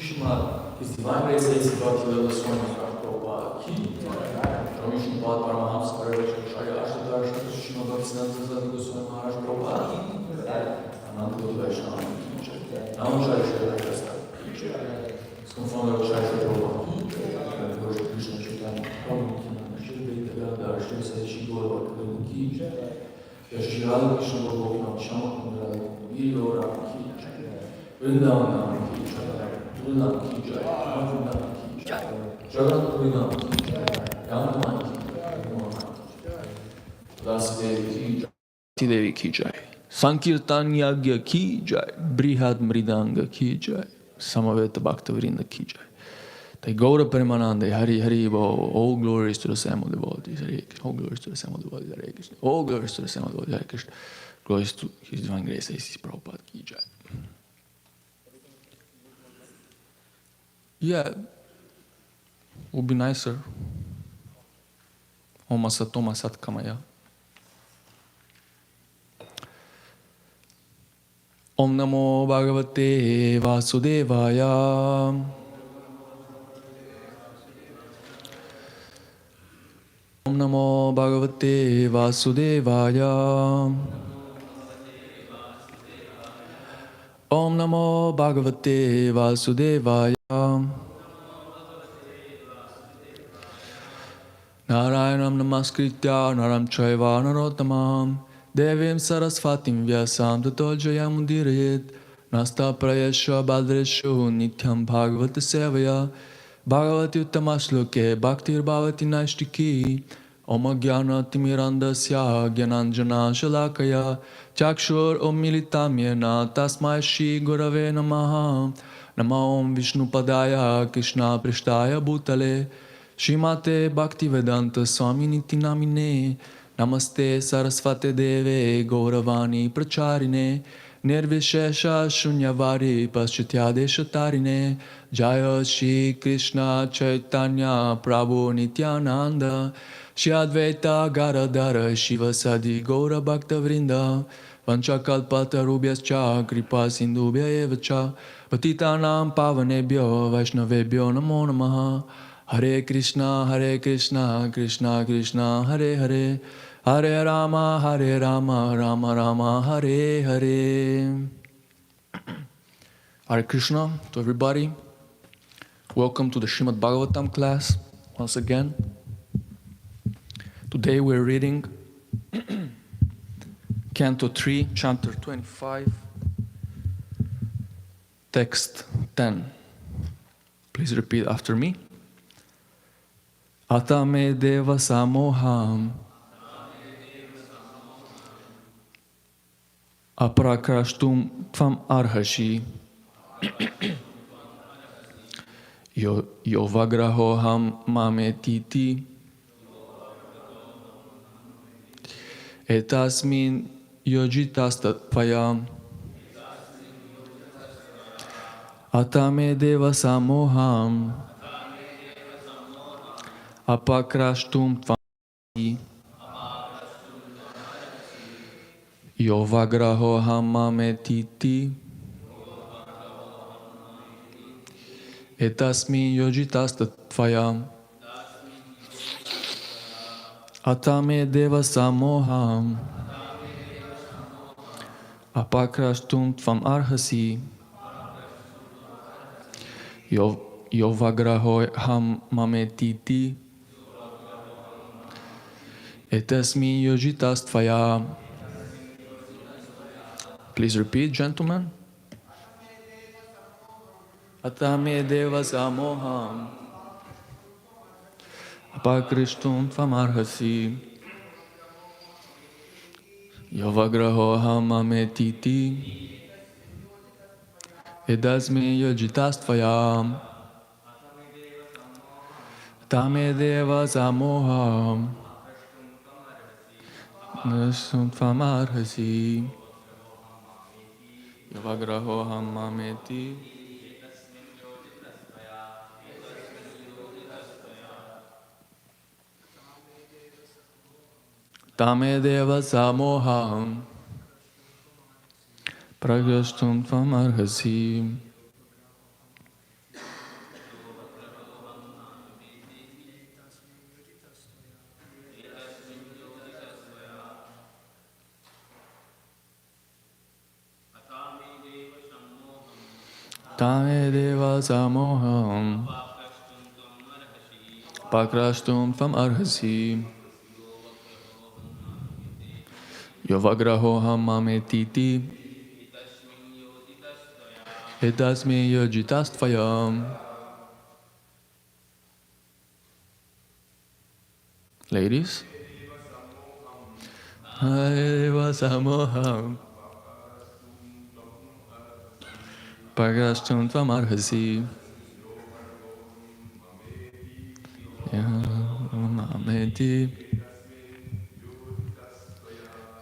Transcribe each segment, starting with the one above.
Śrimad, His Divine Grace A.C. Bhaktivedanta Swami Prabhupada ki Shri Śrimad Paramahamsa Parivacharya Ashtadhar Śrimad Bhaktisiddhanta Saraswati Goswami Maharaj Prabhupada ki Ananda Guru Vaishnava ki Namaskar Shri Krishna ki Sconforme Vaishnava Prabhupada ki Guru Krishna Chaitanya Prabhu ki Shri Vedanta Shri Sadishi Guru Bhaktivedanta ki Shri Radha Krishna Gopinath Shama Kundra Giri Gaura ki Vrindavan ki Gurunam ki jai, Madhunam ki jai, Jagat Gurunam ki jai, Yamaman ki jai, Mohan ki jai, Vasudevi ki jai, Devi ki jai, Sankirtan Yagya ki jai, Brihad Mridanga ki jai, Samaveta Bhaktavrinda ki jai. They Gaura Premanande, Hari Hari Bo, all glories to the Sam of the devotees, Hare Krishna, all glories to the Sam of the devotees, Hare Krishna, all glories to the Sam of the devotees, Hare Krishna, glories to His Divine Grace, A.C. Prabhupada ki jai. Yeah, Would be nicer. Om Asatoma Satkamaya. Om Namo Bhagavate Vasudevaya. Om Namo Bhagavate Vasudevaya. Om Namo Bhagavate Vasudevaya. Narayanam Namaskritya Naram Chaiva Narottamam Devim Sarasvatim Vyasam Tato Jayam Udirayet Nasta Prayasya Badreshu Nityam Bhagavata Sevaya Bhagavati Uttamasloke Bhaktir Bhavati Naishtiki Om Jnana Timirandasya Gyananjana Shalakaya Chakshur Om Militam Yena Tasmai Shri Gurave Namaha Nama Om Vishnu Padaya Krishna Prishtaya Bhutale Shrimate Bhaktivedanta Swami Niti Namine Namaste Sarasvate Deve Gauravani Pracharine Nirvishesha Shunyavadi Paschatyadesh Jaya Shri Krishna Chaitanya Prabhu Nityananda Shri Advaita Garadhara Shiva Sadi Gaura Bhakta Vrinda Vanchakalpatarubhyascha Kripa Sindhubhya Evacha Patitanam Pavanebhyo Vaishnavebhyo Namo Namaha Hare Krishna, Krishna Krishna, Hare Hare, Hare Rama, Rama Rama, Hare Hare. Hare Krishna to everybody. Welcome to the Śrimad Bhāgavatam class once again. Today we're reading Canto 3, Chapter 25, Text 10. Please repeat after me. Atame deva samoham aprakrashtum tvam arhashi yovagrahoham mametiti etasmin yojitastvaya atame deva samoham apakrashtum tvam yovagraho hamametiti etasmi yojitastvaya atame deva samoham apakrashtum tvam arhasi yovagraho hamametiti etasmi yojitastvaya. Please repeat, gentlemen. Atame deva samoham apakrishtum tvamarhasi yovagraho hamametiti edasmi yojitastvaya. Atame deva samoham apakrishtum tvamarhasi yovagraho hamameti tame deva samoham pragyastum tvamarhasi. Tame deva samoham pakrashtum tvam arhasi yovagraho hamametiti etasmi yojitastvaya. Ladies, Tame deva samoham pakrashtum tvam arhasi mameti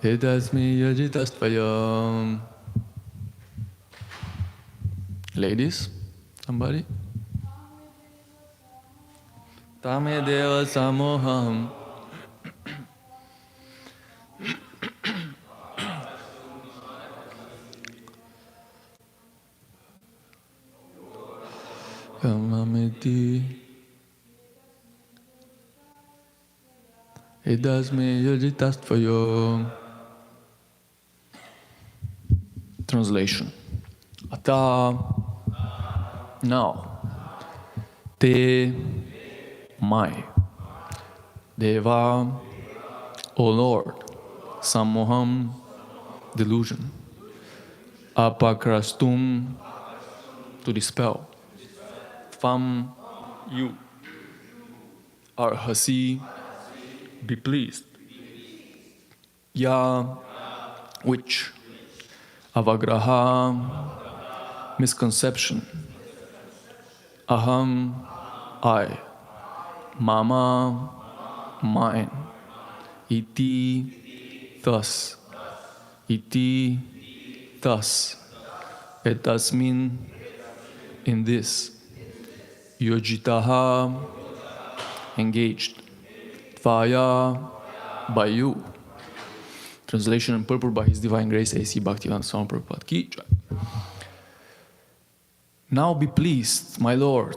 etasmi yojitastvaya. Ladies, somebody? Tamedeva samoham. Kamameti Edasme yajitastvayo. Translation. Ata now te my Deva, O Lord, samoham, delusion, apakrastum, to dispel, fam, you, arhasi, be pleased, ya, which, avagraha, misconception, aham, I, mama, mine, iti, thus, etasmin, in this, yojitaha, engaged, tvaya, by you. Translation and purport by His Divine Grace A.C. Bhaktivedanta Swami Prabhupada Ki Jai. Now be pleased, my Lord,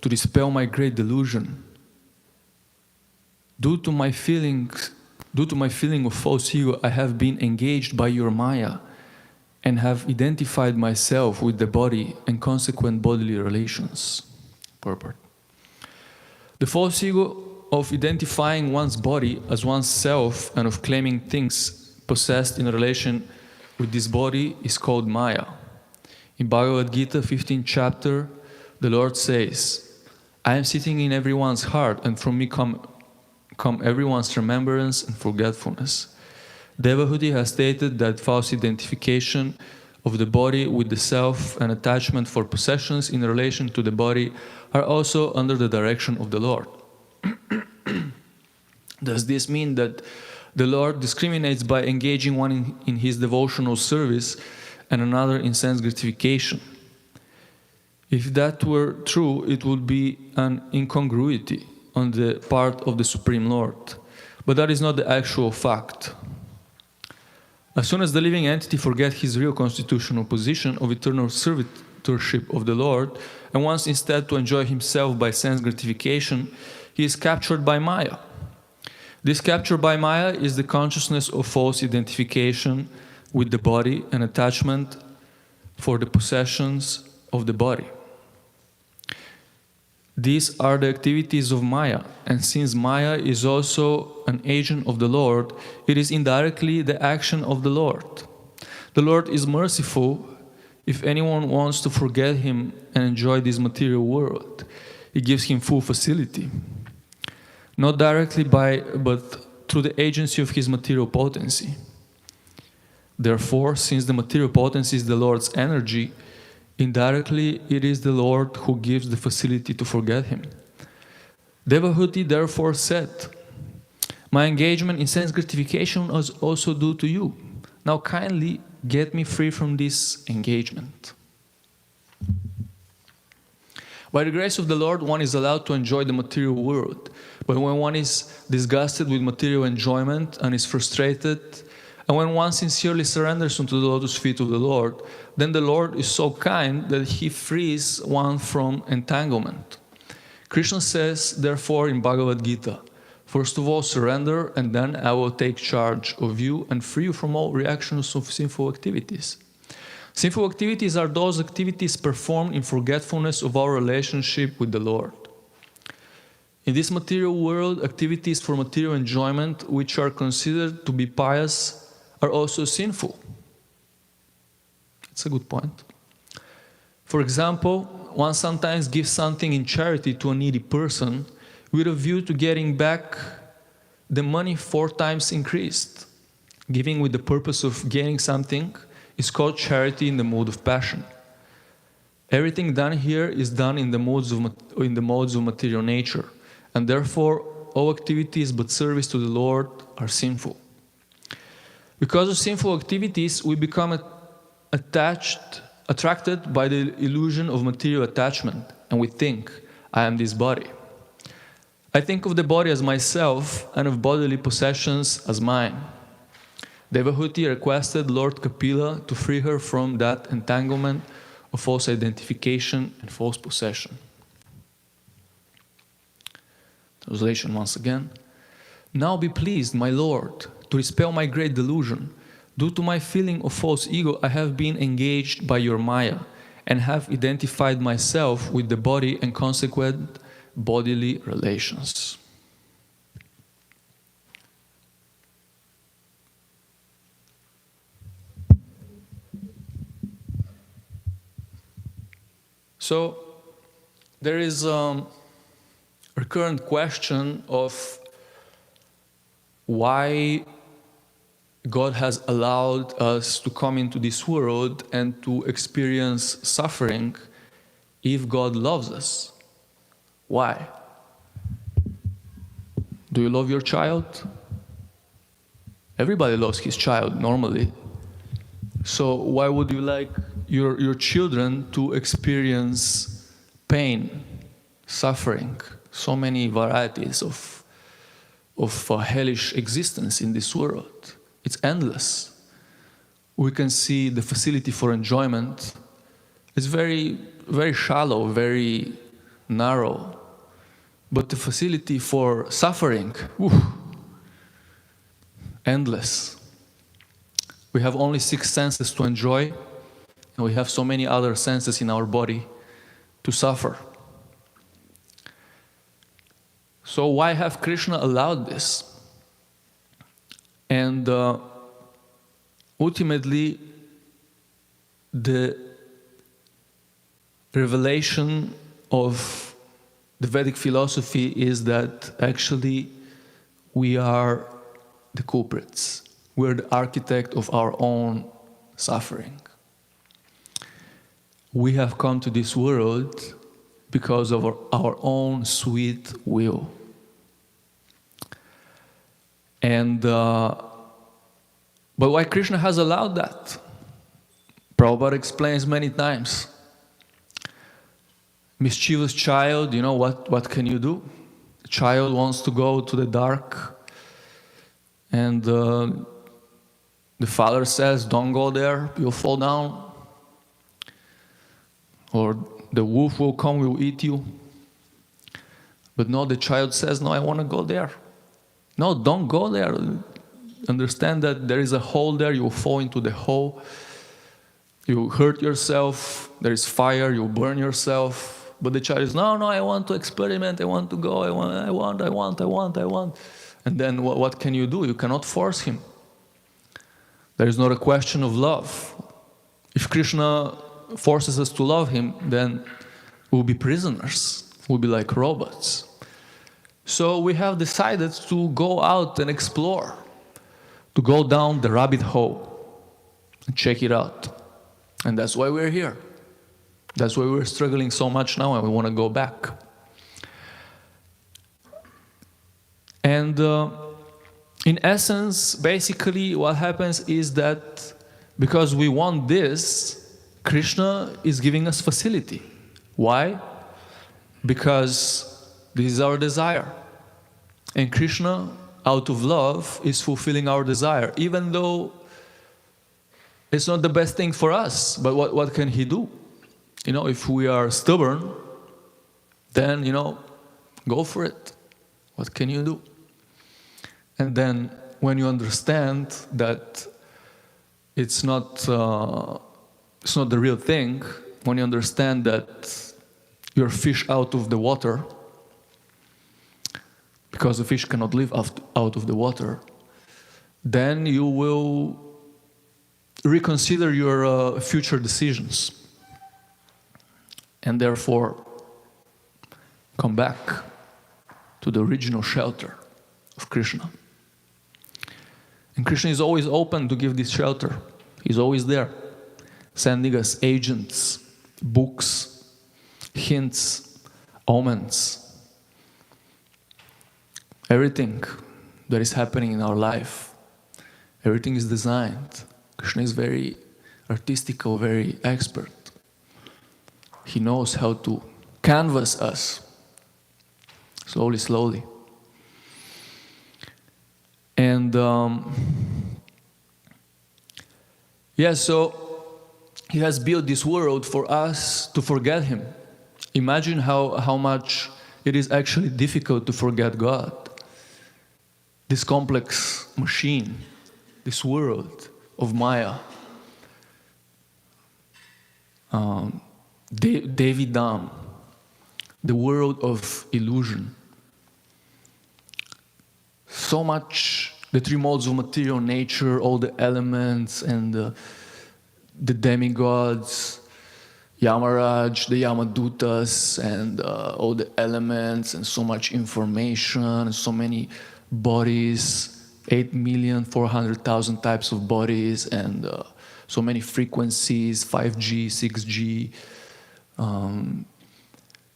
to dispel my great delusion. Due to my feeling of false ego, I have been engaged by your Maya and have identified myself with the body and consequent bodily relations. Purport. The false ego of identifying one's body as one's self and of claiming things possessed in relation with this body is called Maya. In Bhagavad Gita, 15th chapter, the Lord says, I am sitting in everyone's heart, and from me come everyone's remembrance and forgetfulness. Devahuti has stated that false identification of the body with the self and attachment for possessions in relation to the body are also under the direction of the Lord. Does this mean that the Lord discriminates by engaging one in His devotional service and another in sense gratification? If that were true, it would be an incongruity on the part of the Supreme Lord. But that is not the actual fact. As soon as the living entity forgets his real constitutional position of eternal servitorship of the Lord and wants instead to enjoy himself by sense gratification, he is captured by Maya. This capture by Maya is the consciousness of false identification with the body and attachment for the possessions of the body. These are the activities of Maya, and since Maya is also an agent of the Lord, it is indirectly the action of the Lord. The Lord is merciful if anyone wants to forget Him and enjoy this material world. He gives him full facility. Not directly but through the agency of His material potency. Therefore, since the material potency is the Lord's energy, indirectly it is the Lord who gives the facility to forget Him. Devahuti therefore said, my engagement in sense gratification was also due to you. Now kindly get me free from this engagement. By the grace of the Lord, one is allowed to enjoy the material world. But when one is disgusted with material enjoyment and is frustrated, and when one sincerely surrenders unto the lotus feet of the Lord, then the Lord is so kind that He frees one from entanglement. Krishna says, therefore, in Bhagavad Gita, first of all, surrender, and then I will take charge of you and free you from all reactions of sinful activities. Sinful activities are those activities performed in forgetfulness of our relationship with the Lord. In this material world, activities for material enjoyment, which are considered to be pious, are also sinful. It's a good point. For example, one sometimes gives something in charity to a needy person with a view to getting back the money 4 times increased. Giving with the purpose of gaining something is called charity in the mode of passion. Everything done here is done in the modes of material nature, and therefore all activities but service to the Lord are sinful. Because of sinful activities, we become attracted by the illusion of material attachment, and we think, I am this body. I think of the body as myself and of bodily possessions as mine. Devahuti requested Lord Kapila to free her from that entanglement of false identification and false possession. Translation once again. Now be pleased, my Lord, to dispel my great delusion. Due to my feeling of false ego, I have been engaged by your Maya and have identified myself with the body and consequent bodily relations. So there is a recurrent question of why God has allowed us to come into this world and to experience suffering if God loves us. Why? Do you love your child? Everybody loves his child normally. So why would you like your children to experience pain, suffering, so many varieties of hellish existence in this world? It's endless. We can see the facility for enjoyment. It's very, very shallow, very narrow. But the facility for suffering, endless. We have only 6 senses to enjoy, and we have so many other senses in our body to suffer. So why have Krishna allowed this? And ultimately, the revelation of the Vedic philosophy is that actually we are the culprits. We're the architect of our own suffering. We have come to this world because of our own sweet will. And but why Krishna has allowed that? Prabhupada explains many times. Mischievous child, you know, what can you do? The child wants to go to the dark, and the father says, don't go there, you'll fall down. Or the wolf will come, will eat you. But no, the child says, no, I want to go there. No, don't go there. Understand that there is a hole there, you will fall into the hole. You hurt yourself, there is fire, you burn yourself. But the child is, no, I want to experiment, I want to go, I want. And then what can you do? You cannot force him. There is not a question of love. If Krishna forces us to love him, then we'll be prisoners. We'll be like robots. So we have decided to go out and explore, to go down the rabbit hole and check it out. And that's why we're here. That's why we're struggling so much now and we want to go back. And in essence, basically what happens is that because we want this, Krishna is giving us facility. Why? Because this is our desire. And Krishna, out of love, is fulfilling our desire, even though it's not the best thing for us. But what can he do? You know, if we are stubborn, then, you know, go for it. What can you do? And then when you understand that it's not the real thing, when you understand that you're fish out of the water, because the fish cannot live out of the water, then you will reconsider your future decisions. And therefore, come back to the original shelter of Krishna. And Krishna is always open to give this shelter. He's always there, sending us agents, books, hints, omens. Everything that is happening in our life, everything is designed. Krishna is very artistical, very expert. He knows how to canvas us slowly. And so he has built this world for us to forget him. Imagine how much it is actually difficult to forget God. This complex machine, this world of Maya. Devidam, the world of illusion. So much, the three modes of material nature, all the elements and the demigods, Yamaraj, the Yamadutas, and all the elements, and so much information, and so many bodies, 8,400,000 types of bodies, and so many frequencies, 5G, 6G,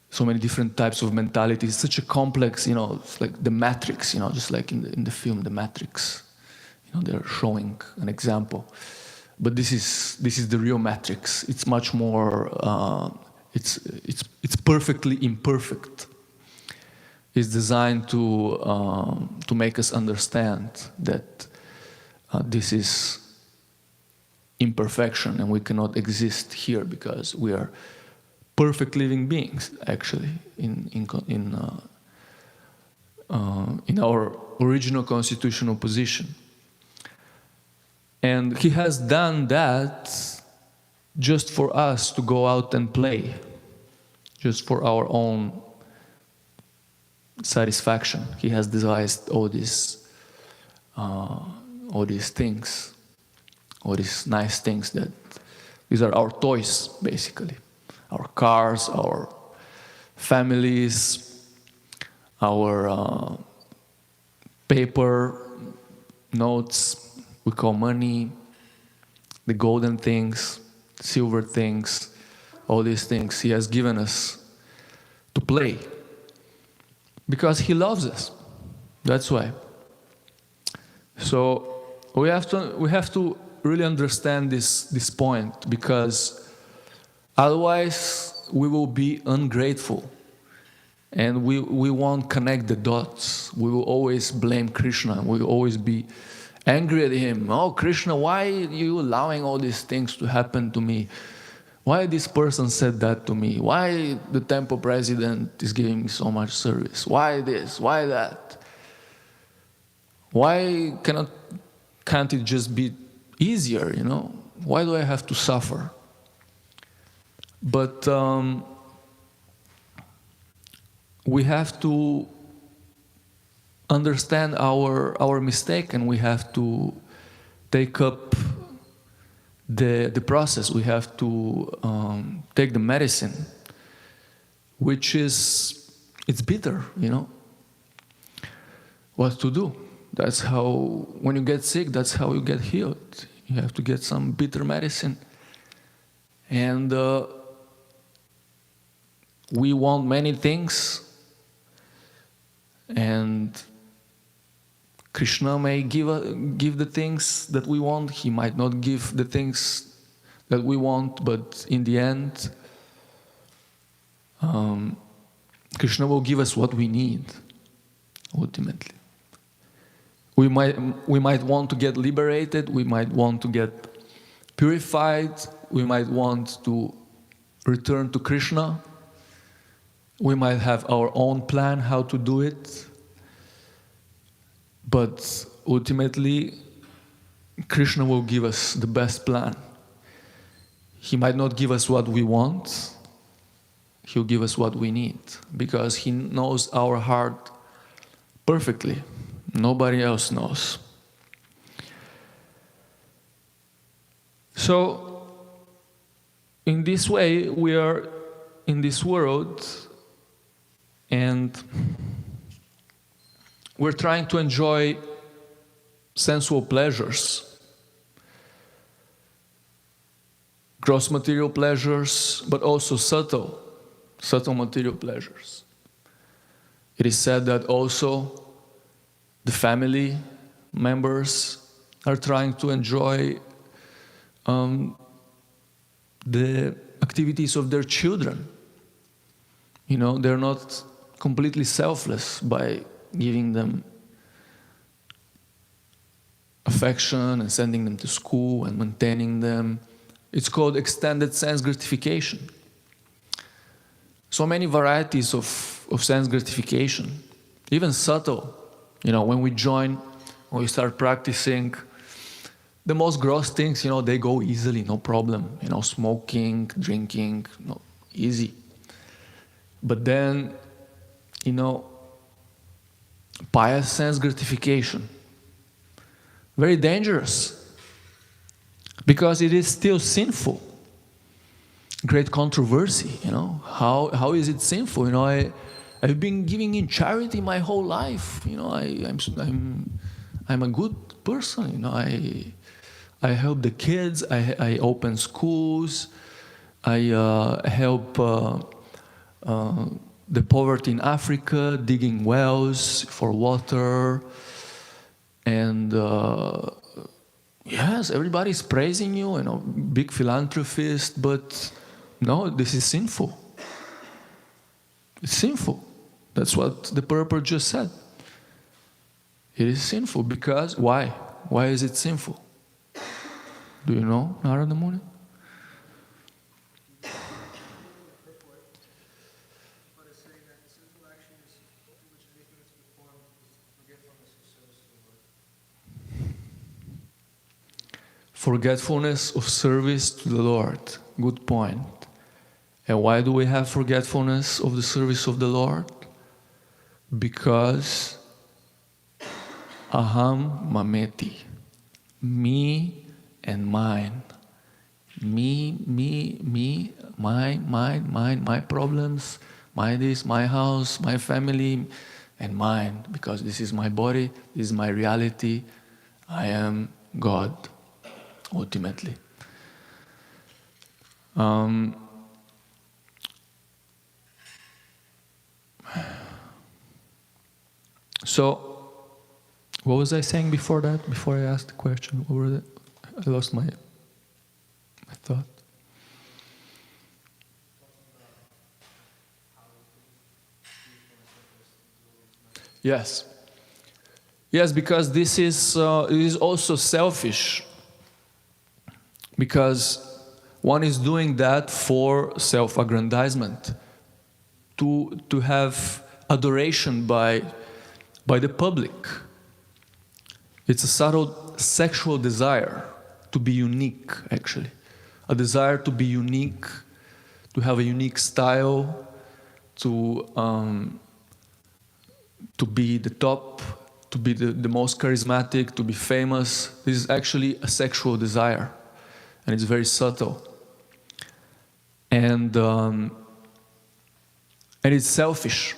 so many different types of mentalities. Such a complex, it's like the Matrix, just like in the film, The Matrix. They're showing an example. But this is the real Matrix. It's much more, it's perfectly imperfect. It's designed to make us understand that this is imperfection and we cannot exist here because we are perfect living beings, actually, in our original constitutional position. And he has done that just for us to go out and play, just for our own satisfaction. He has devised all these things, all these nice things that these are our toys, basically. Our cars, our families, our paper, notes, we call money, the golden things, silver things, all these things he has given us to play. Because he loves us. That's why. So we have to really understand this point, because otherwise we will be ungrateful and we won't connect the dots. We will always blame Krishna. We will always be angry at him. Oh, Krishna, why are you allowing all these things to happen to me? Why this person said that to me? Why the temple president is giving me so much service? Why this? Why that? Why can't it just be easier, Why do I have to suffer? But we have to understand our mistake, and we have to take up the process. We have to take the medicine, which it's bitter, What to do? That's how, when you get sick, that's how you get healed. You have to get some bitter medicine. And we want many things, and Krishna may give the things that we want. He might not give the things that we want, but in the end, Krishna will give us what we need, ultimately. We might want to get liberated, we might want to get purified, we might want to return to Krishna, we might have our own plan how to do it, but ultimately Krishna will give us the best plan. He might not give us what we want, he'll give us what we need, because he knows our heart perfectly. Nobody else knows. So, in this way, we are in this world and we're trying to enjoy sensual pleasures, gross material pleasures, but also subtle material pleasures. It is said that also the family members are trying to enjoy the activities of their children. They're not completely selfless by giving them affection and sending them to school and maintaining them. It's called extended sense gratification. So many varieties of sense gratification, even subtle. When we start practicing, the most gross things, they go easily, no problem. Smoking, drinking, easy. But then, pious sense gratification, very dangerous, because it is still sinful. Great controversy, how is it sinful? I've been giving in charity my whole life. I'm a good person. I help the kids. I open schools. I help the poverty in Africa, digging wells for water, and yes, everybody's praising you. Big philanthropist, but no, this is sinful. It's sinful. That's what the Prabhupada just said. It is sinful because why? Why is it sinful? Do you know, Narada Muni? Forgetfulness of service to the Lord. Good point. And why do we have forgetfulness of the service of the Lord? Because aham mameti, me and mine. Me, mine, my problems, my this, my house, my family, and mine. Because this is my body, this is my reality. I am God, ultimately. So, what was I saying before that? Before I asked the question, what were I lost my thought. Yes, because this is it is also selfish. Because one is doing that for self-aggrandizement, to have adoration by the public. It's a subtle sexual desire to be unique, actually. A desire to be unique, to have a unique style, to be the top, to be the most charismatic, to be famous. This is actually a sexual desire, and it's very subtle. And it's selfish.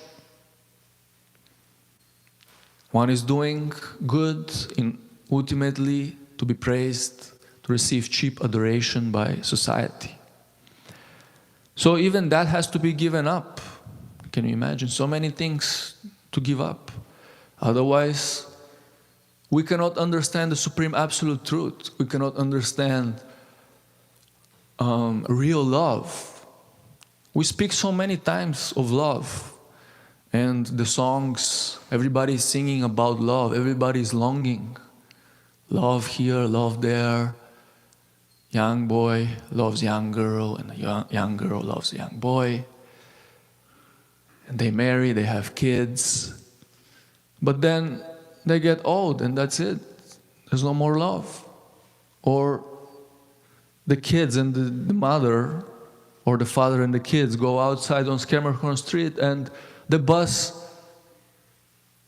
One is doing good ultimately to be praised, to receive cheap adoration by society. So even that has to be given up. Can you imagine? So many things to give up. Otherwise, we cannot understand the supreme absolute truth. We cannot understand real love. We speak so many times of love. And the songs, everybody is singing about love. Everybody is longing. Love here, love there. Young boy loves young girl, and a young girl loves a young boy. And they marry, they have kids. But then they get old, and that's it. There's no more love. Or the kids and the mother, or the father and the kids go outside on Scammerdhorn Street, and the bus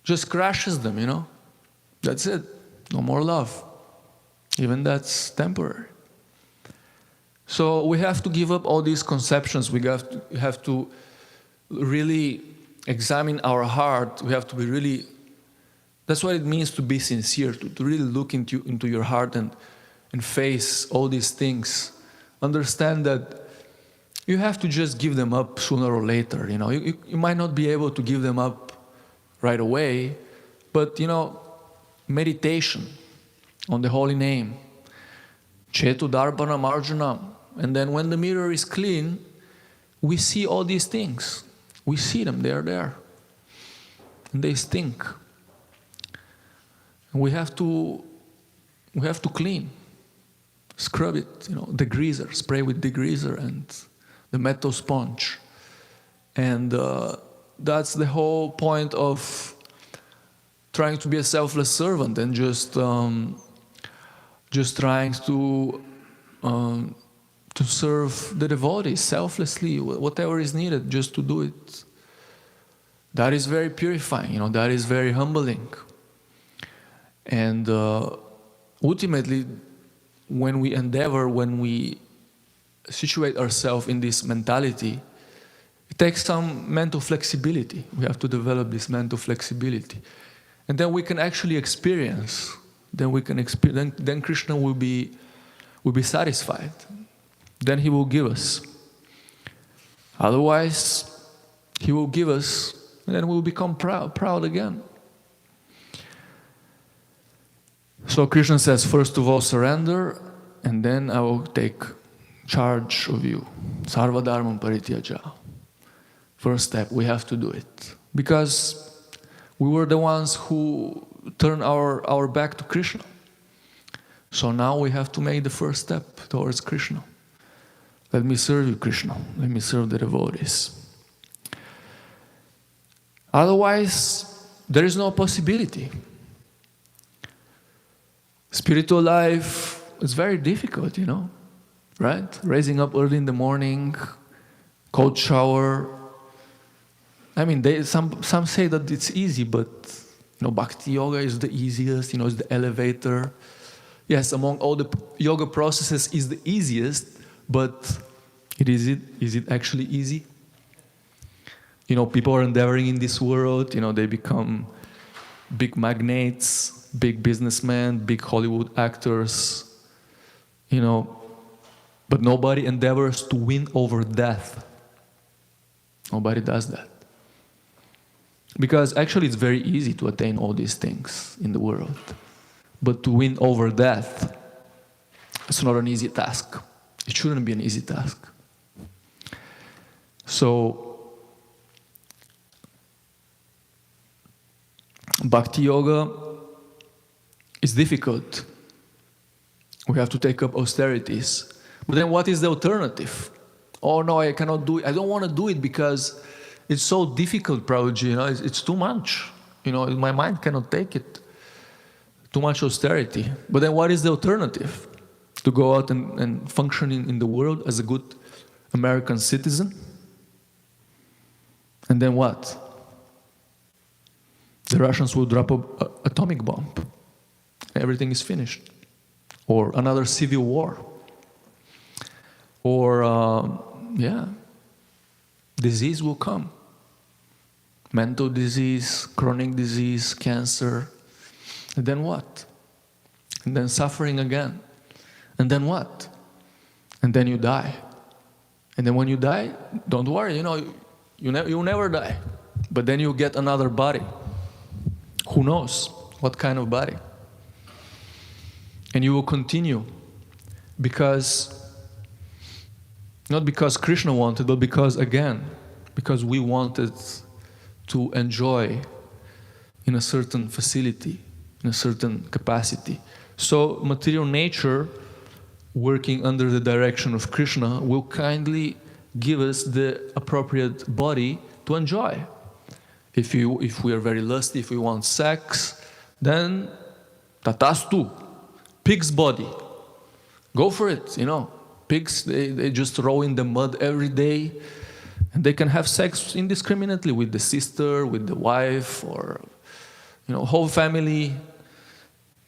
just crashes them, That's it. No more love. Even that's temporary. So we have to give up all these conceptions. We have to really examine our heart. We have to be really... That's what it means to be sincere, to really look into your heart and face all these things. Understand that you have to just give them up sooner or later. You might not be able to give them up right away, but meditation on the holy name, Chetu Darpana Marjanam, and then when the mirror is clean, we see all these things. We see them, they're there. and they stink. And we have to clean, scrub it, degreaser, spray with degreaser and the metal sponge. And that's the whole point of trying to be a selfless servant and just trying to serve the devotees selflessly, whatever is needed, just to do it. That is very purifying, that is very humbling. And ultimately, when we situate ourselves in this mentality, it takes some mental flexibility. We have to develop this mental flexibility. And then we can actually experience. Then Krishna will be satisfied. Then he will give us. Otherwise, he will give us, and then we'll become proud again. So Krishna says, first of all, surrender, and then I will take charge of you. Sarva dharmam parityaja. First step, we have to do it. Because we were the ones who turned our back to Krishna. So now we have to make the first step towards Krishna. Let me serve you, Krishna. Let me serve the devotees. Otherwise, there is no possibility. Spiritual life is very difficult, right? Raising up early in the morning, cold shower. I mean, some say that it's easy, but bhakti yoga is the easiest, is the elevator. Yes, among all the yoga processes is the easiest, but is it actually easy? People are endeavoring in this world, they become big magnates, big businessmen, big Hollywood actors, but nobody endeavors to win over death. Nobody does that. Because actually it's very easy to attain all these things in the world. But to win over death, it's not an easy task. It shouldn't be an easy task. So, bhakti yoga is difficult. We have to take up austerities. But then what is the alternative? Oh no, I cannot do it. I don't want to do it because it's so difficult, Prabhuji. It's too much. My mind cannot take it. Too much austerity. But then what is the alternative? To go out and function in the world as a good American citizen? And then what? The Russians will drop an atomic bomb. Everything is finished. Or another civil war. Or, disease will come. Mental disease, chronic disease, cancer. And then what? And then suffering again. And then what? And then you die. And then when you die, don't worry, you'll never die. But then you get another body. Who knows what kind of body? And you will continue. Not because Krishna wanted, but because we wanted to enjoy in a certain facility, in a certain capacity. So material nature, working under the direction of Krishna, will kindly give us the appropriate body to enjoy. If we are very lusty, if we want sex, then tatastu, pig's body. Go for it, Pigs, they just roll in the mud every day, and they can have sex indiscriminately with the sister, with the wife, or whole family,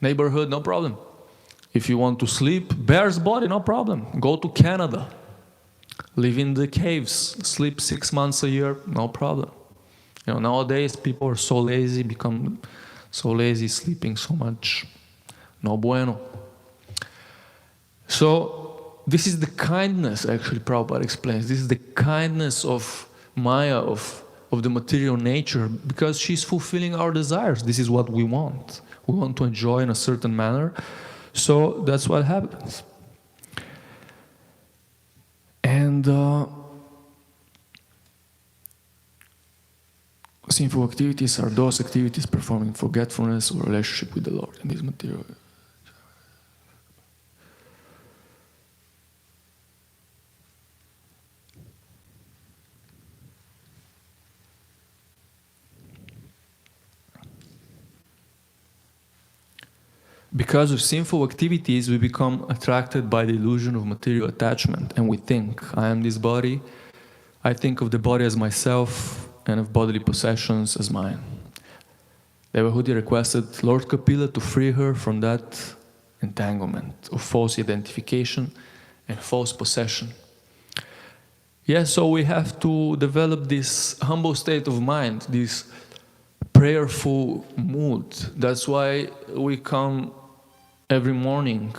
neighborhood, no problem. If you want to sleep, bear's body, no problem. Go to Canada, live in the caves, sleep 6 months a year, no problem. Nowadays people are so lazy, become so lazy, sleeping so much, no bueno. So this is the kindness, actually, Prabhupada explains. This is the kindness of Maya, of the material nature, because she's fulfilling our desires. This is what we want. We want to enjoy in a certain manner. So that's what happens. And sinful activities are those activities performing forgetfulness or relationship with the Lord in this material. Because of sinful activities, we become attracted by the illusion of material attachment, and we think, I am this body, I think of the body as myself, and of bodily possessions as mine. Devahudi requested Lord Kapila to free her from that entanglement of false identification and false possession. Yes, so we have to develop this humble state of mind, this prayerful mood. That's why we come every morning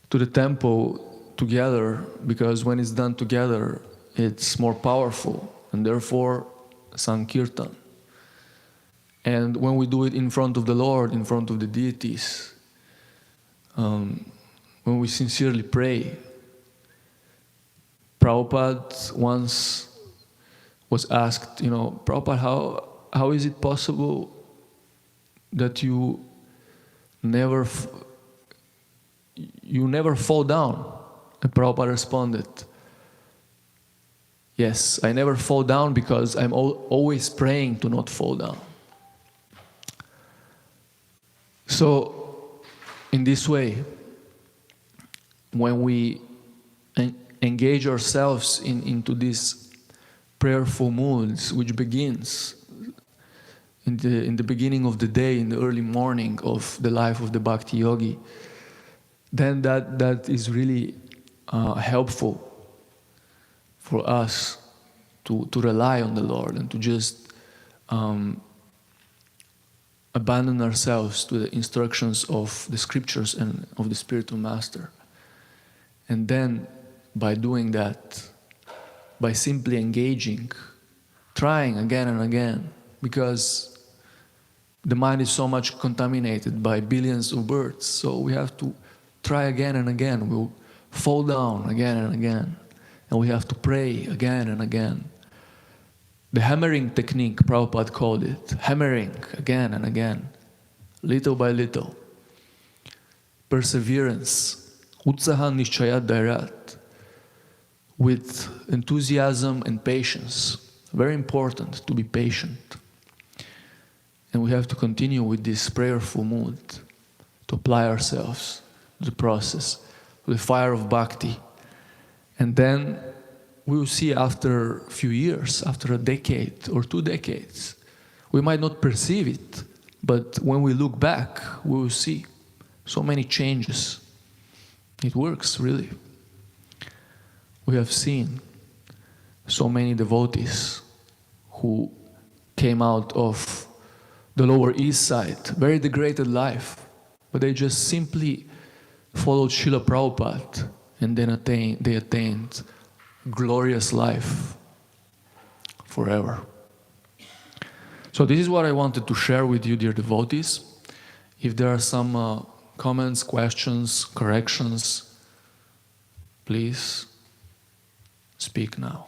to the temple together, because when it's done together, it's more powerful, and therefore Sankirtan. And when we do it in front of the Lord, in front of the deities, when we sincerely pray. Prabhupada once was asked, Prabhupada, how is it possible that you never fall down? And Prabhupada responded, yes, I never fall down because I'm always praying to not fall down. So, in this way, when we engage ourselves into these prayerful moods, which begins in the beginning of the day, in the early morning of the life of the Bhakti Yogi, then that is really helpful for us to rely on the Lord and to just abandon ourselves to the instructions of the scriptures and of the spiritual master. And then, by doing that, by simply engaging, trying again and again, because the mind is so much contaminated by billions of birds, so we have to try again and again. We'll fall down again and again, and we have to pray again and again. The hammering technique, Prabhupada called it, hammering again and again, little by little. Perseverance, utsaha nishchayat dairat, with enthusiasm and patience. Very important to be patient. And we have to continue with this prayerful mood to apply ourselves to the process, to the fire of bhakti. And then we will see after a few years, after a decade or 2 decades, we might not perceive it, but when we look back, we will see so many changes. It works, really. We have seen so many devotees who came out of the Lower East Side, very degraded life, but they just simply followed Srila Prabhupada, and then they attained glorious life forever. So this is what I wanted to share with you, dear devotees. If there are some comments, questions, corrections, please speak now.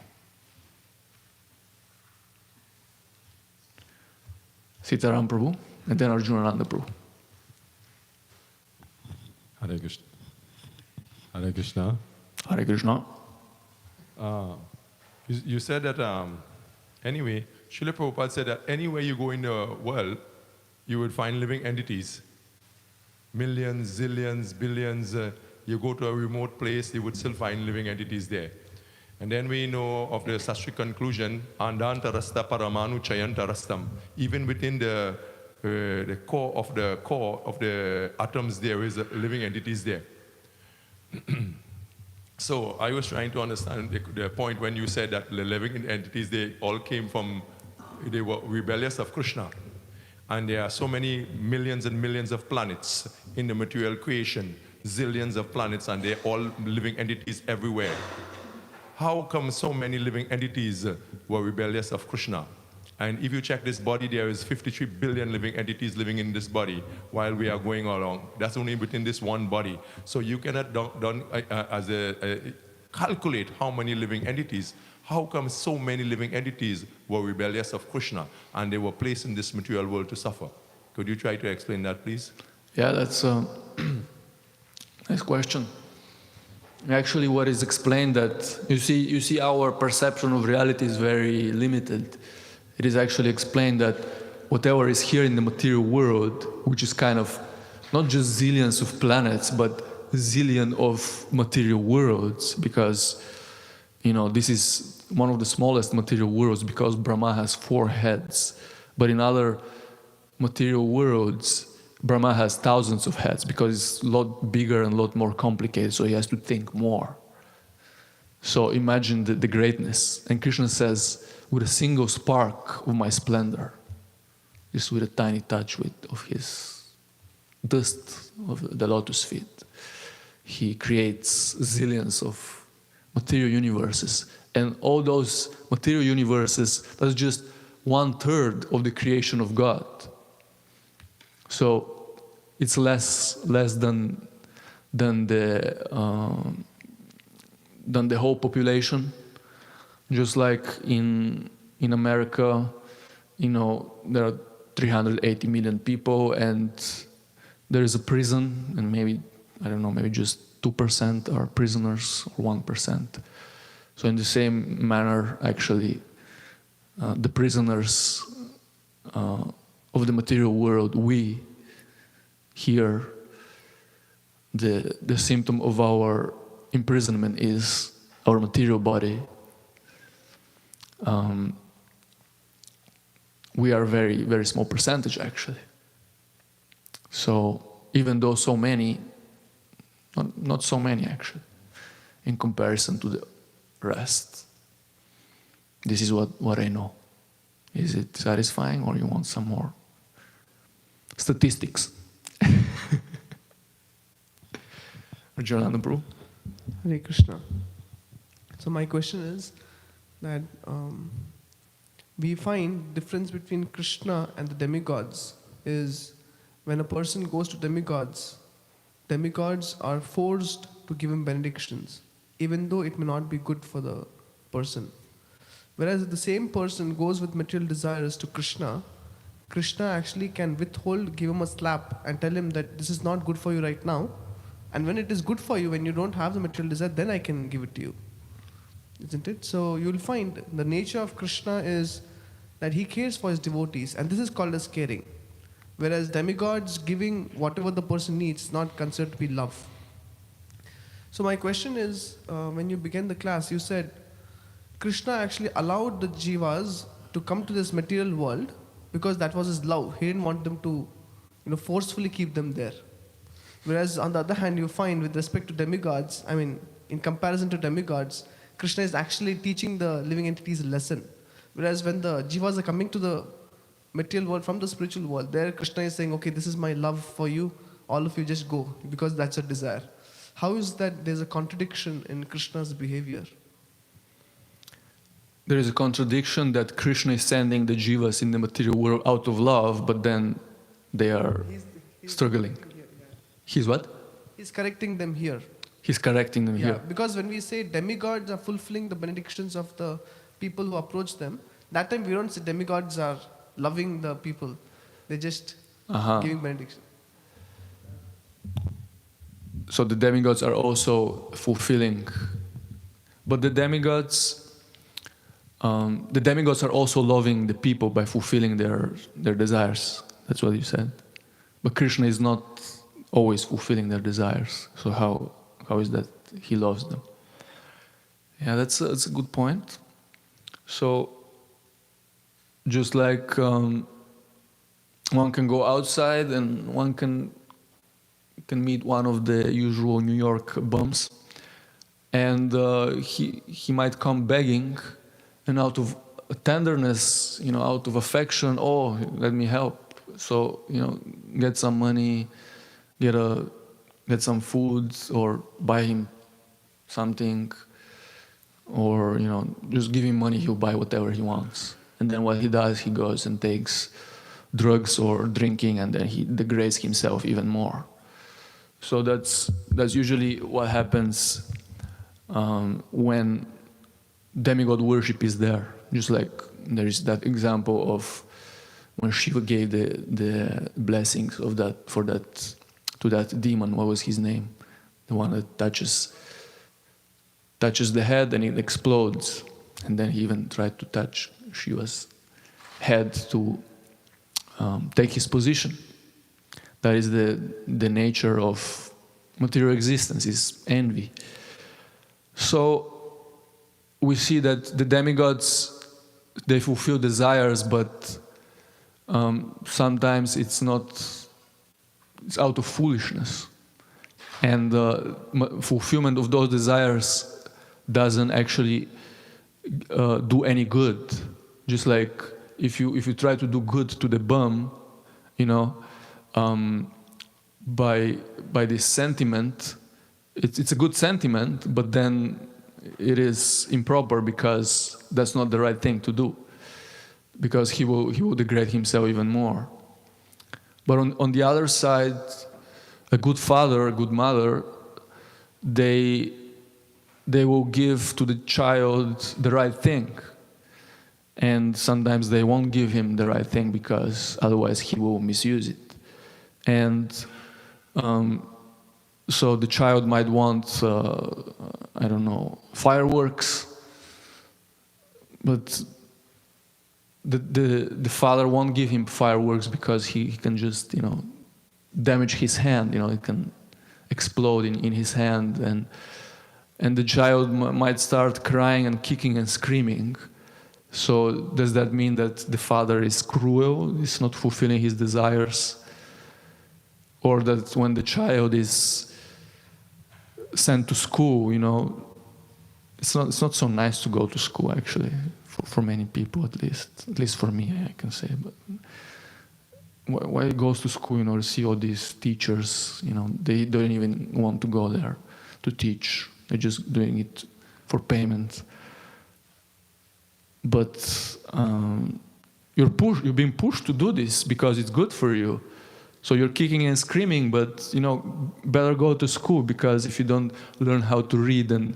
Sitaram Prabhu, and then Arjunananda Prabhu. Hare Krishna. Hare Krishna. Hare Krishna. You said that, anyway, Srila Prabhupada said that anywhere you go in the world, you would find living entities. Millions, zillions, billions. You go to a remote place, you would still find living entities there. And then we know of the Sastric conclusion, Andantarasta Paramanu Chayantarastam. Even within the core of the atoms, there is living entities there. So I was trying to understand the point when you said that the living entities, they all came from, they were rebellious of Krishna. And there are so many millions and millions of planets in the material creation, zillions of planets, and they're all living entities everywhere. How come so many living entities were rebellious of Krishna? And if you check this body, there is 53 billion living entities living in this body while we are going along. That's only within this one body. So you cannot calculate how many living entities. how come so many living entities were rebellious of Krishna and they were placed in this material world to suffer? Could you try to explain that, please? Yeah, that's a nice question. Actually, what is explained that you see our perception of reality is very limited. It is actually explained that whatever is here in the material world, which is kind of not just zillions of planets, but zillion of material worlds, because this is one of the smallest material worlds because Brahma has 4 heads, but in other material worlds, Brahma has thousands of heads because it's a lot bigger and a lot more complicated, so he has to think more. So imagine the greatness. And Krishna says, with a single spark of my splendor, just with a tiny touch of his dust of the lotus feet, he creates zillions of material universes. And all those material universes, that's just 1/3 of the creation of God. So it's less than the whole population. Just like in America, there are 380 million people, and there is a prison, and maybe just 2% are prisoners or 1%. So in the same manner, actually, the prisoners of the material world, we here, the symptom of our imprisonment is our material body. We are a very, very small percentage, actually. So even though so many, not so many actually, in comparison to the rest. This is what I know. Is it satisfying, or you want some more statistics? Rajananda, Prabhu. Hare Krishna. So my question is that we find difference between Krishna and the demigods is when a person goes to demigods are forced to give him benedictions, even though it may not be good for the person. Whereas if the same person goes with material desires to Krishna actually can withhold, give him a slap and tell him that this is not good for you right now. And when it is good for you, when you don't have the material desire, then I can give it to you. Isn't it? So you'll find the nature of Krishna is that he cares for his devotees, and this is called as caring. Whereas demigods giving whatever the person needs is not considered to be love. So my question is, when you began the class, you said Krishna actually allowed the jivas to come to this material world because that was his love. He didn't want them to, forcefully keep them there. Whereas on the other hand, you find with respect to demigods, in comparison to demigods, Krishna is actually teaching the living entities a lesson. Whereas when the jivas are coming to the material world from the spiritual world, there Krishna is saying, okay, this is my love for you, all of you just go, because that's a desire. How is that there's a contradiction in Krishna's behavior? There is a contradiction that Krishna is sending the jivas in the material world out of love, but then they are struggling. He's what? He's correcting them here. He's correcting them here. Because when we say demigods are fulfilling the benedictions of the people who approach them, that time we don't say demigods are loving the people. They're just giving benediction. So the demigods are also fulfilling. But the demigods are also loving the people by fulfilling their desires. That's what you said. But Krishna is not always fulfilling their desires. So how is that he loves them? Yeah, that's a good point. So just like one can go outside and one can meet one of the usual New York bums, and he might come begging, and out of tenderness, out of affection, oh, let me help. So get some money, get some food, or buy him something, or just give him money, he'll buy whatever he wants. And then what he does, he goes and takes drugs or drinking, and then he degrades himself even more. So that's usually what happens when demigod worship is there. Just like there is that example of when Shiva gave the blessings of that to that demon. What was his name? The one that touches the head and it explodes. And then he even tried to touch Shiva's head to take his position. That is the nature of material existence, is envy. So we see that the demigods, they fulfill desires, but sometimes it's out of foolishness. And fulfillment of those desires doesn't actually do any good. Just like if you try to do good to the bum, by this sentiment, it's a good sentiment, but then it is improper because that's not the right thing to do, because he will degrade himself even more. But on the other side, a good father, a good mother, they will give to the child the right thing. And sometimes they won't give him the right thing because otherwise he will misuse it. And so the child might want, fireworks, but the father won't give him fireworks because he can just, damage his hand. It can explode in his hand, and the child might start crying and kicking and screaming. So does that mean that the father is cruel, is not fulfilling his desires? Or that when the child is sent to school, it's not so nice to go to school, actually, for many people, at least for me, I can say. But why goes to school, to see all these teachers, they don't even want to go there to teach. They're just doing it for payment. But you're being pushed to do this because it's good for you. So you're kicking and screaming, but better go to school, because if you don't learn how to read and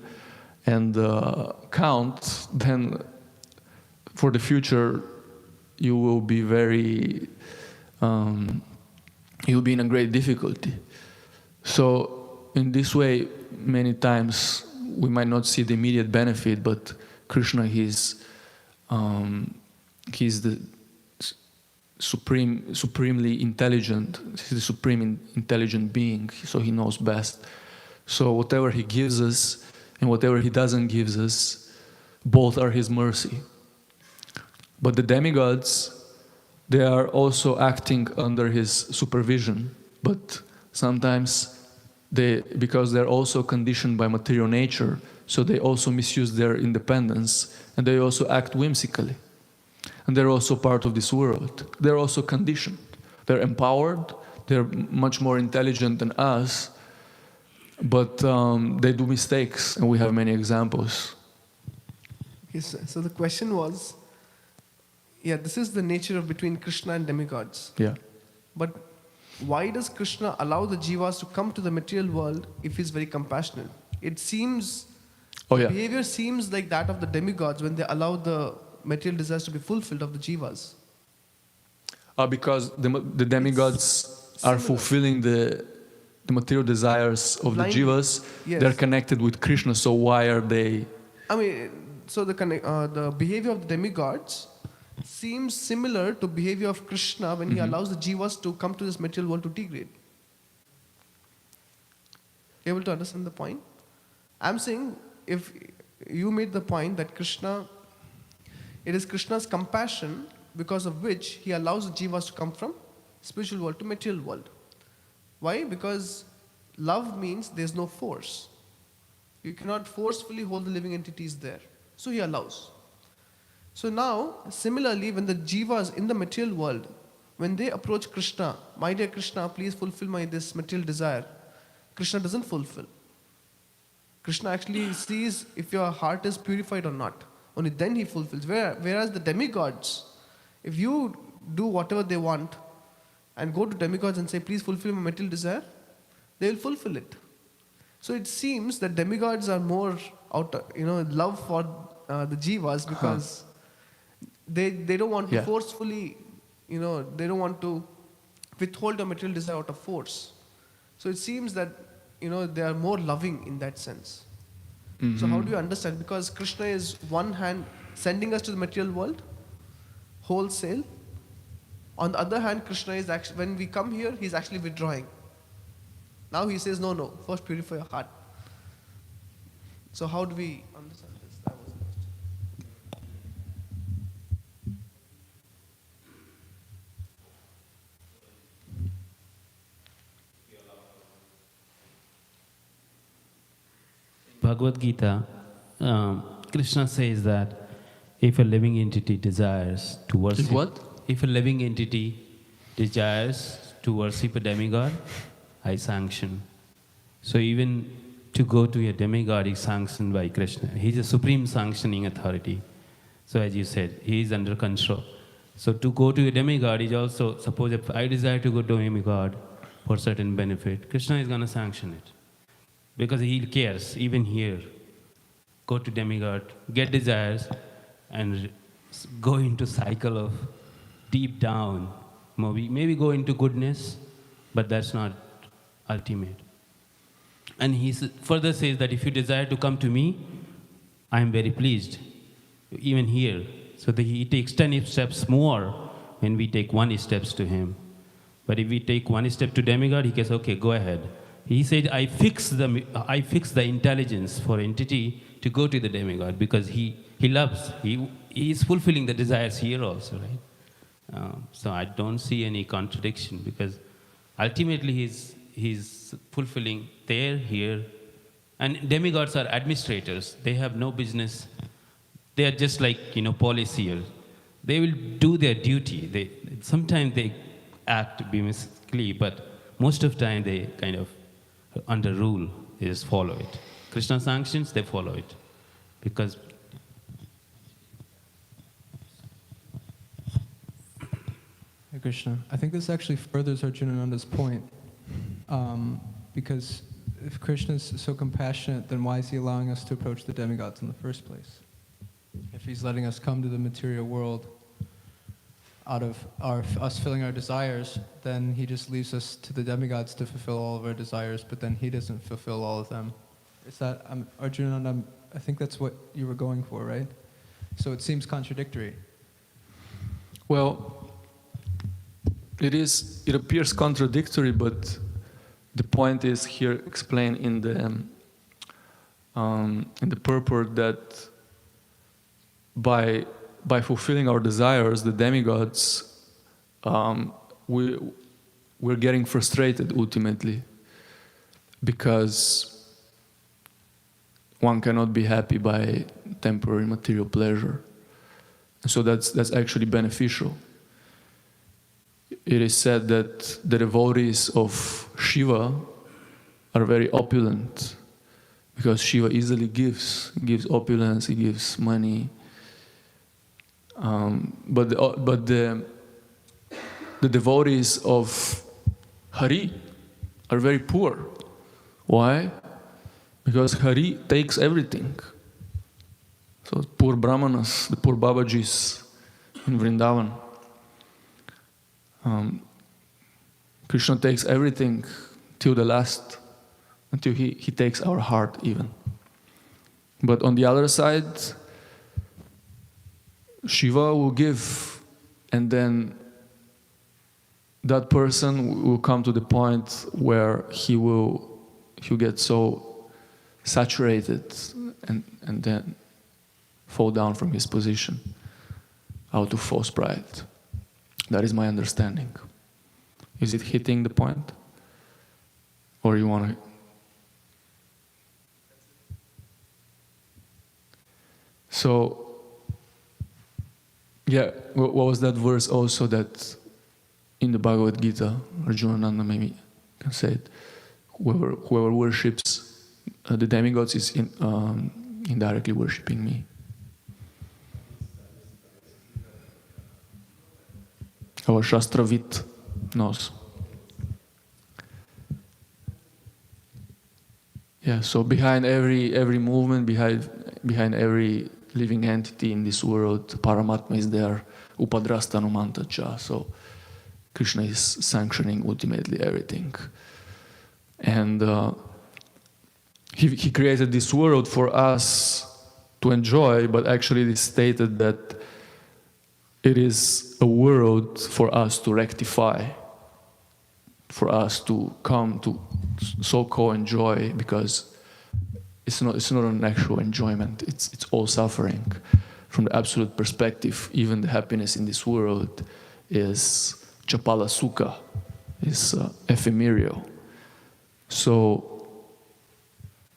count, then for the future you will be you'll be in a great difficulty. So in this way, many times we might not see the immediate benefit, but Krishna, he's the supremely intelligent. He's the supreme intelligent being, so he knows best. So whatever he gives us and whatever he doesn't give us, both are his mercy. But the demigods, they are also acting under his supervision, but sometimes because they're also conditioned by material nature, so they also misuse their independence, and they also act whimsically. And they're also part of this world. They're also conditioned. They're empowered. They're much more intelligent than us, but they do mistakes, and we have many examples. Yes, so the question was, this is the nature between Krishna and demigods. Yeah. But why does Krishna allow the jivas to come to the material world if he's very compassionate? It seems, behavior seems like that of the demigods when they allow the material desires to be fulfilled of the jivas. Because the demigods are fulfilling the material desires of the jivas. Yes. They're connected with Krishna, so why are they? So the behavior of the demigods seems similar to behavior of Krishna when he allows the jivas to come to this material world to degrade. Able to understand the point? I'm saying, if you made the point that it is Krishna's compassion because of which he allows the jivas to come from spiritual world to material world. Why? Because love means there's no force. You cannot forcefully hold the living entities there. So he allows. So now, similarly, when the jivas in the material world, when they approach Krishna, my dear Krishna, please fulfill this material desire, Krishna doesn't fulfill. Krishna actually sees if your heart is purified or not. Only then he fulfills. Whereas the demigods, if you do whatever they want and go to demigods and say, please fulfill my material desire, they will fulfill it. So it seems that demigods are more love for the jivas because they don't want to Yeah. forcefully, they don't want to withhold a material desire out of force. So it seems that, they are more loving in that sense. So how do you understand? Because Krishna is one hand sending us to the material world, wholesale. On the other hand, Krishna is actually, when we come here, he's actually withdrawing. Now he says, no, first purify your heart. So how do we understand this? That was the question. Bhagavad Gita, Krishna says that if a living entity desires to worship... If what? If a living entity desires to worship a demigod, I sanction. So even to go to a demigod is sanctioned by Krishna. He's a supreme sanctioning authority. So as you said, he is under control. So to go to a demigod is also, suppose if I desire to go to a demigod for certain benefit, Krishna is going to sanction it. Because he cares, even here. Go to demigod, get desires, and go into cycle of deep down. Maybe go into goodness, but that's not ultimate. And he further says that if you desire to come to me, I am very pleased, even here. So that he takes 10 steps more when we take 1 step to him. But if we take 1 step to demigod, he says, okay, go ahead. He said, I fix the intelligence for entity to go to the demigod because he loves, he is fulfilling the desires here also, right? So I don't see any contradiction because ultimately he's fulfilling there, here. And demigods are administrators. They have no business. They are just like, policiers. They will do their duty. Sometimes they act whimsically, but most of the time they kind of under rule, they just follow it. Krishna sanctions, they follow it. Because Hare Krishna, I think this actually furthers Arjunananda's point. Because if Krishna is so compassionate, then why is he allowing us to approach the demigods in the first place? If he's letting us come to the material world out of us filling our desires, then he just leaves us to the demigods to fulfill all of our desires, but then he doesn't fulfill all of them. Is that, Arjuna, I think that's what you were going for, right? So it seems contradictory. Well, it appears contradictory, but the point is here explained in the purport that by fulfilling our desires, the demigods, we're getting frustrated ultimately, because one cannot be happy by temporary material pleasure. And so that's actually beneficial. It is said that the devotees of Shiva are very opulent, because Shiva easily gives opulence, he gives money. But the devotees of Hari are very poor. Why? Because Hari takes everything. So poor Brahmanas, the poor Babajis in Vrindavan. Krishna takes everything till the last, until he takes our heart even. But on the other side, Shiva will give, and then that person will come to the point where he will get so saturated and then fall down from his position out of false pride. That is my understanding. Is it hitting the point? Or you want to... So, yeah, what was that verse also that in the Bhagavad Gita, Arjunananda maybe can say it, whoever worships the demigods is indirectly worshipping me. Our Shastravit knows. Yeah, so behind every movement, behind every living entity in this world. Paramatma is there, upadrastanumanta. So Krishna is sanctioning ultimately everything. And he created this world for us to enjoy, but actually it is stated that it is a world for us to rectify, for us to come to so-called enjoy, because it's not an actual enjoyment, it's all suffering. From the absolute perspective, even the happiness in this world is chapala sukha, is ephemeral. So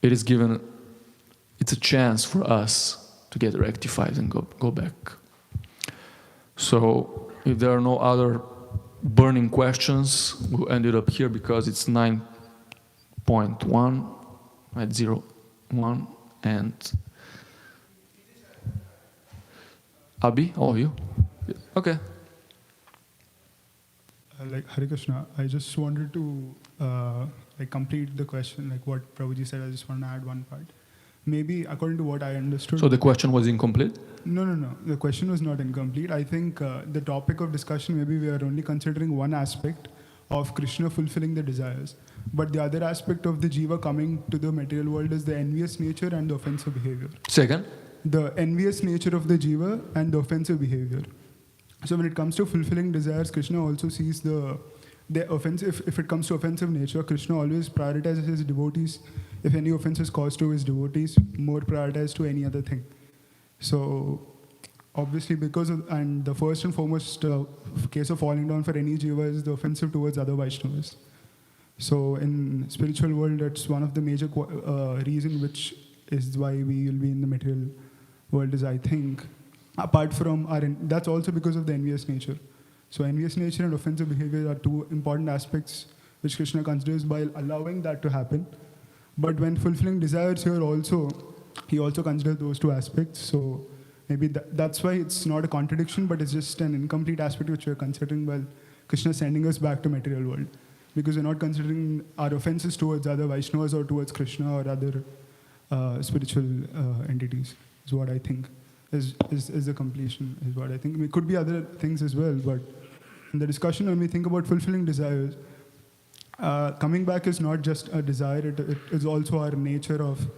it is given, it's a chance for us to get rectified and go back. So if there are no other burning questions, we'll end it up here because it's 9.1 at 01, and Abhi, all of you? Okay. Like Hare Krishna, I just wanted to complete the question, like what Prabhuji said. I just want to add one part. Maybe according to what I understood. So the question was incomplete? No. The question was not incomplete. I think the topic of discussion, maybe we are only considering one aspect of Krishna fulfilling the desires. But the other aspect of the jiva coming to the material world is the envious nature and the offensive behavior. Second? The envious nature of the jiva and the offensive behavior. So when it comes to fulfilling desires, Krishna also sees the offensive. If it comes to offensive nature, Krishna always prioritizes his devotees. If any offense is caused to his devotees, more prioritized to any other thing. So obviously and the first and foremost case of falling down for any jiva is the offensive towards other Vaishnavas. So in spiritual world, that's one of the major reason which is why we will be in the material world is, I think, apart from that's also because of the envious nature. So envious nature and offensive behavior are two important aspects which Krishna considers while allowing that to happen. But when fulfilling desires here also, he also considers those two aspects. So maybe that's why it's not a contradiction, but it's just an incomplete aspect which we're considering while Krishna sending us back to material world. Because we're not considering our offenses towards other Vaishnavas or towards Krishna or other spiritual entities, is what I think. Is the completion, is what I think. It could be other things as well, but in the discussion when we think about fulfilling desires, coming back is not just a desire, it is also our nature of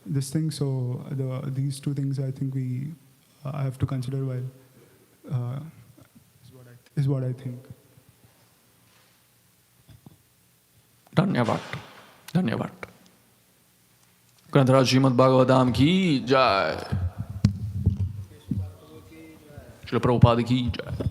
this thing. So these two things I think we have to consider while is what I think. Dhanyavad. Grantharaj Śrimad Bhāgavatam ki jai. Śrīla Prabhupada ki jai.